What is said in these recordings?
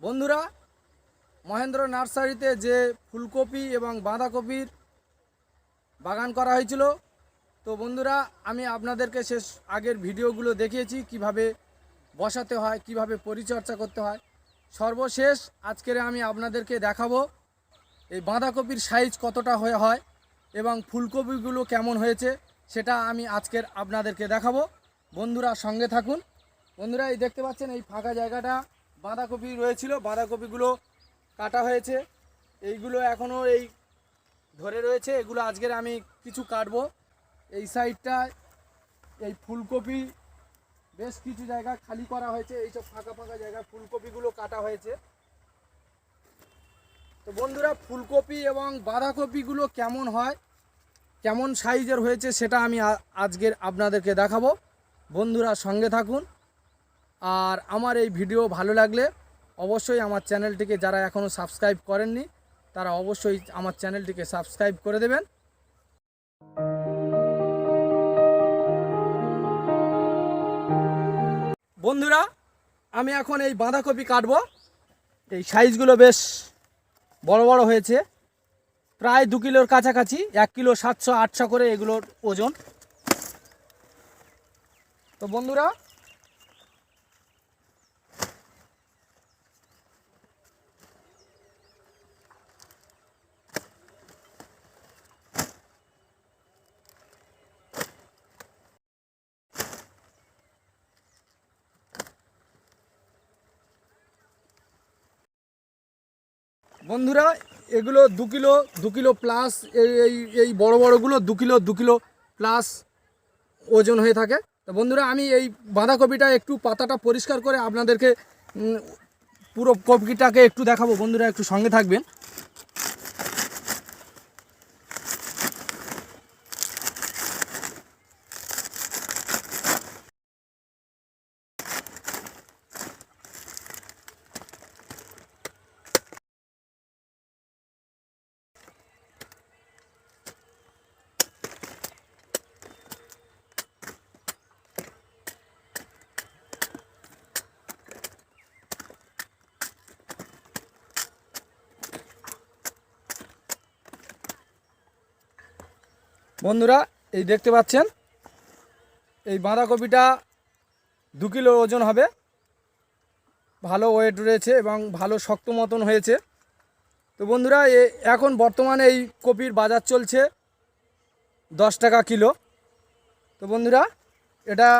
বন্ধুরা, মহেন্দ্র নার্সারিতে যে ফুলকপি এবং বাঁধাকপির বাগান করা হয়েছিল, তো বন্ধুরা আমি আপনাদেরকে আগের ভিডিওগুলো দেখিয়েছি কিভাবে বসাতে হয়, কিভাবে পরিচর্যা করতে হয়। সর্বশেষ আজকের আমি আপনাদেরকে দেখাবো এই বাঁধাকপির সাইজ কতটা হয় এবং ফুলকপিগুলো কেমন হয়েছে, সেটা আমি আজকের আপনাদেরকে দেখাবো। বন্ধুরা সঙ্গে থাকুন। বন্ধুরা, এই দেখতে পাচ্ছেন এই ফাঁকা জায়গাটা বাঁধাকপি রয়েছিল, বাঁধাকপিগুলো কাটা হয়েছে। এইগুলো এখনও এই ধরে রয়েছে, এগুলো আজকের আমি কিছু কাটবো। এই সাইডটায় এই ফুলকপি বেশ কিছু জায়গা খালি করা হয়েছে, এইসব ফাঁকা ফাঁকা জায়গায় ফুলকপিগুলো কাটা হয়েছে। তো বন্ধুরা, ফুলকপি এবং বাঁধাকপিগুলো কেমন হয়, কেমন সাইজের হয়েছে, সেটা আমি আজকের আপনাদেরকে দেখাবো। বন্ধুরা সঙ্গে থাকুন। আর আমার এই ভিডিও ভালো লাগলে অবশ্যই আমার চ্যানেলটিকে, যারা এখনও সাবস্ক্রাইব করেননি তারা অবশ্যই আমার চ্যানেলটিকে সাবস্ক্রাইব করে দেবেন। বন্ধুরা, আমি এখন এই বাঁধাকপি কাটবো। এই সাইজগুলো বেশ বড় বড় হয়েছে, প্রায় 2 কিলোর কাছাকাছি, 1 কিলো 700-800 করে এগুলোর ওজন। তো বন্ধুরা, বন্ধুরা এগুলো 2 কিলো প্লাস, এই বড় বড়গুলো 2 কিলো প্লাস ওজন হয়ে থাকে। তো বন্ধুরা, আমি এই বাঁধাকপিটা একটু পাতাটা পরিষ্কার করে আপনাদেরকে পুরো কপিটাকে একটু দেখাবো। বন্ধুরা একটু সঙ্গে থাকবেন। বন্ধুরা, এই দেখতে পাচ্ছেন এই বাঁধাকপিটা 2 কিলো ওজন হবে, ভালো ওয়েট রয়েছে এবং ভালো শক্ত মতন হয়েছে। তো বন্ধুরা, এখন বর্তমানে এই কপির বাজার চলছে 10 টাকা কিলো। তো বন্ধুরা, এটা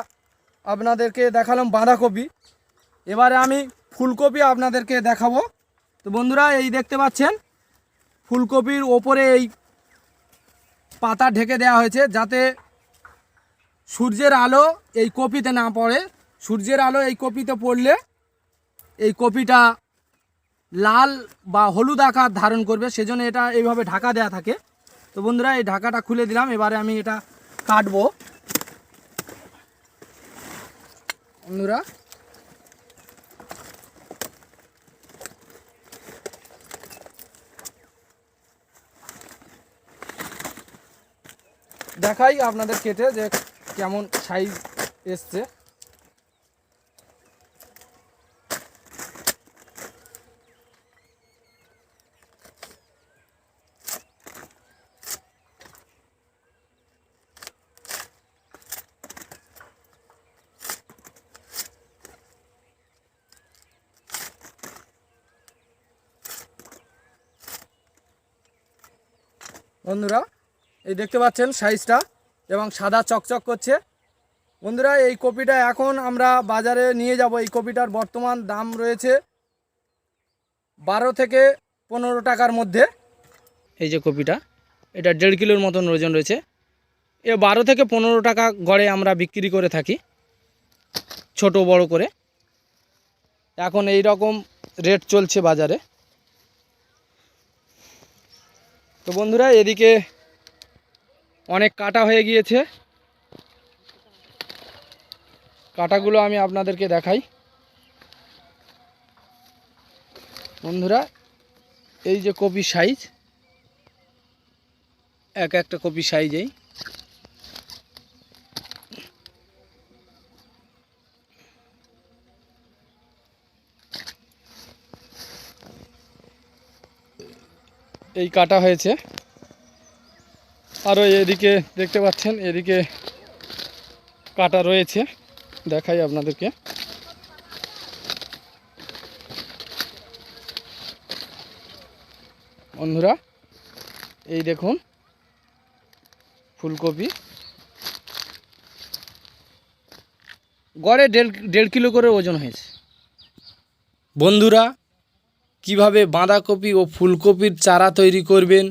আপনাদেরকে দেখালাম বাঁধাকপি। এবারে আমি ফুলকপি আপনাদেরকে দেখাবো। তো বন্ধুরা, এই দেখতে পাচ্ছেন ফুলকপির ওপরে এই পাতা ঢেকে দেওয়া হয়েছে, যাতে সূর্যের আলো এই কপিতে না পড়ে। সূর্যের আলো এই কপিতে পড়লে এই কপিটা লাল বা হলুদ আকার ধারণ করবে, সেজন্য এটা এইভাবে ঢাকা দেওয়া থাকে। তো বন্ধুরা, এই ঢাকাটা খুলে দিলাম। এবারে আমি এটা কাটবো। বন্ধুরা, দেখাই আপনাদের কেটে যে কেমন সাইজ এসছে। বন্ধুরা, এই দেখতে পাচ্ছেন সাইজটা এবং সাদা চকচক করছে। বন্ধুরা, এই কপিটা এখন আমরা বাজারে নিয়ে যাব। এই কপিটার বর্তমান দাম রয়েছে 12 থেকে 15 টাকার মধ্যে। এই যে কপিটা, এটা 1.5 কিলোর মতন ওজন রয়েছে। 12 থেকে 15 টাকা গড়ে আমরা বিক্রি করে থাকি, ছোট বড় করে। এখন এই রকম রেট চলছে বাজারে। তো বন্ধুরা, এদিকে অনেক কাটা হয়ে গিয়েছে, কাটাগুলো আমি আপনাদেরকে দেখাই। বন্ধুরা, এই যে কপি সাইজ, একটা কপি সাইজেই এই কাটা হয়েছে। আরও এদিকে দেখতে পাচ্ছেন, এদিকে কাটা রয়েছে, দেখাই আপনাদেরকে। বন্ধুরা এই দেখুন ফুলকপি, গড়ে 1.5 কিলো করে ওজন হয়েছে। বন্ধুরা কিভাবে বাঁধাকপি ও ফুলকপির চারা তৈরি করবেন,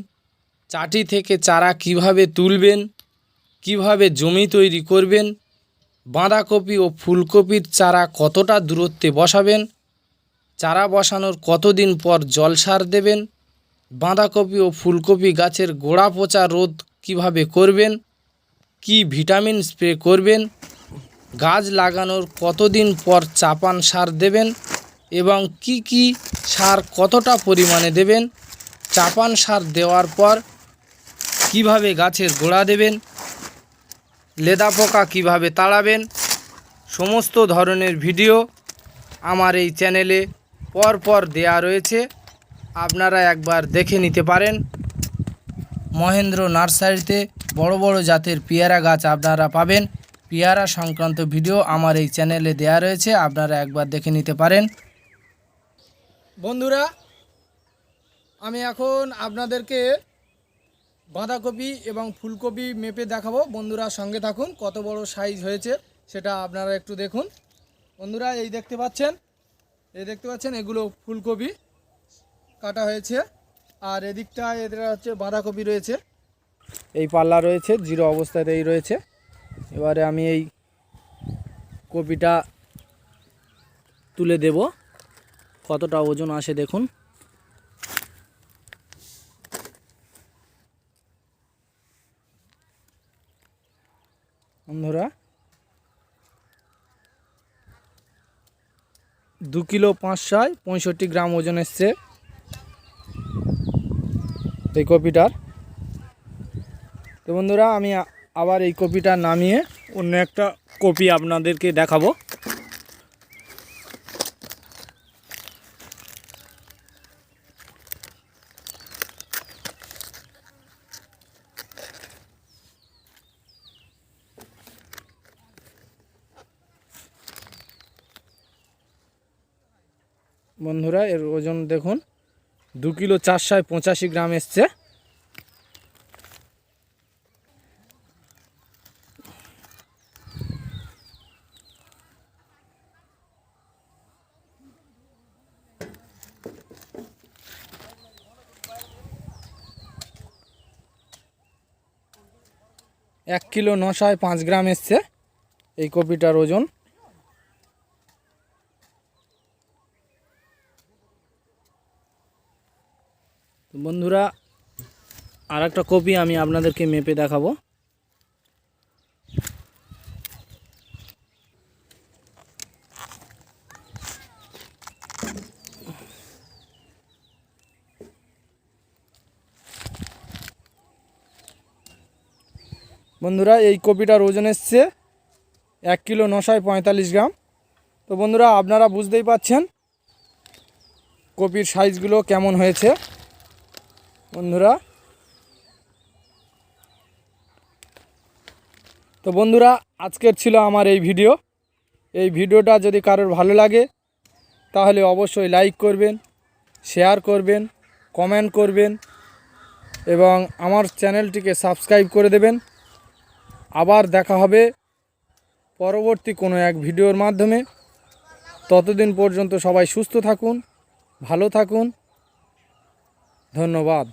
চাটি থেকে চারা কিভাবে তুলবেন, কিভাবে জমি তৈরি করবেন, বাঁধাকপি ও ফুলকপির চারা কতটা দূরত্বে বসাবেন, চারা বসানোর কতদিন পর জল সার দেবেন, বাঁধাকপি ও ফুলকপি গাছের গোড়া পচা রোধ কিভাবে করবেন, কি ভিটামিন স্প্রে করবেন, গাছ লাগানোর কতদিন পর চাপান সার দেবেন এবং কি সার কতটা পরিমাণে দেবেন, চাপান সার দেওয়ার পর কিভাবে গাছের গোড়া দেবেন, লেদা পোকা কিভাবে তাড়াবেন, সমস্ত ধরনের ভিডিও আমার এই চ্যানেলে পরপর দেয়া রয়েছে, আপনারা একবার দেখে নিতে পারেন। মহেন্দ্র নার্সারিতে বড় বড় জাতের পেয়ারা গাছ আপনারা পাবেন। পেয়ারা সংক্রান্ত ভিডিও আমার এই চ্যানেলে দেয়া রয়েছে, আপনারা একবার দেখে নিতে পারেন। বন্ধুরা আমি এখন আপনাদেরকে বাঁধাকপি এবং ফুলকপি মেপে দেখাবো। বন্ধুরা সঙ্গে থাকুন, কত বড় সাইজ হয়েছে সেটা আপনারা একটু দেখুন। বন্ধুরা এই দেখতে পাচ্ছেন এগুলো ফুলকপি কাটা হয়েছে, আর এদিকটা এদের হচ্ছে বাঁধাকপি রয়েছে। এই পাল্লা রয়েছে, জিরো অবস্থাতেই রয়েছে। এবারে আমি এই কপিটা তুলে দেব, কতটা ওজন আসে দেখুন। বন্ধুরা 2 কিলো 565 গ্রাম ওজন এসছে এই কপিটার। তো বন্ধুরা আমি আবার এই কপিটা নামিয়ে অন্য একটা কপি আপনাদেরকে দেখাবো। বন্ধুরা এর ওজন দেখুন 2 কিলো 485 গ্রাম এসছে। এক কিলো 905 গ্রাম এসছে এই কপিটার ওজন। বন্ধুরা আর একটা কপি আমি আপনাদেরকে মেপে দেখাবো। বন্ধুরা এই কপিটার ওজন এসছে 1 কিলো 945 গ্রাম। তো বন্ধুরা আপনারা বুঝতেই পাচ্ছেন কপির সাইজগুলো কেমন হয়েছে। বন্ধুরা তো বন্ধুরা আজকের ছিল আমার এই ভিডিও। এই ভিডিওটা যদি কারোর ভালো লাগে তাহলে অবশ্যই লাইক করবেন, শেয়ার করবেন, কমেন্ট করবেন এবং আমার চ্যানেলটিকে সাবস্ক্রাইব করে দেবেন। আবার দেখা হবে পরবর্তী কোনো এক ভিডিওর মাধ্যমে। ততদিন পর্যন্ত সবাই সুস্থ থাকুন, ভালো থাকুন। ধন্যবাদ।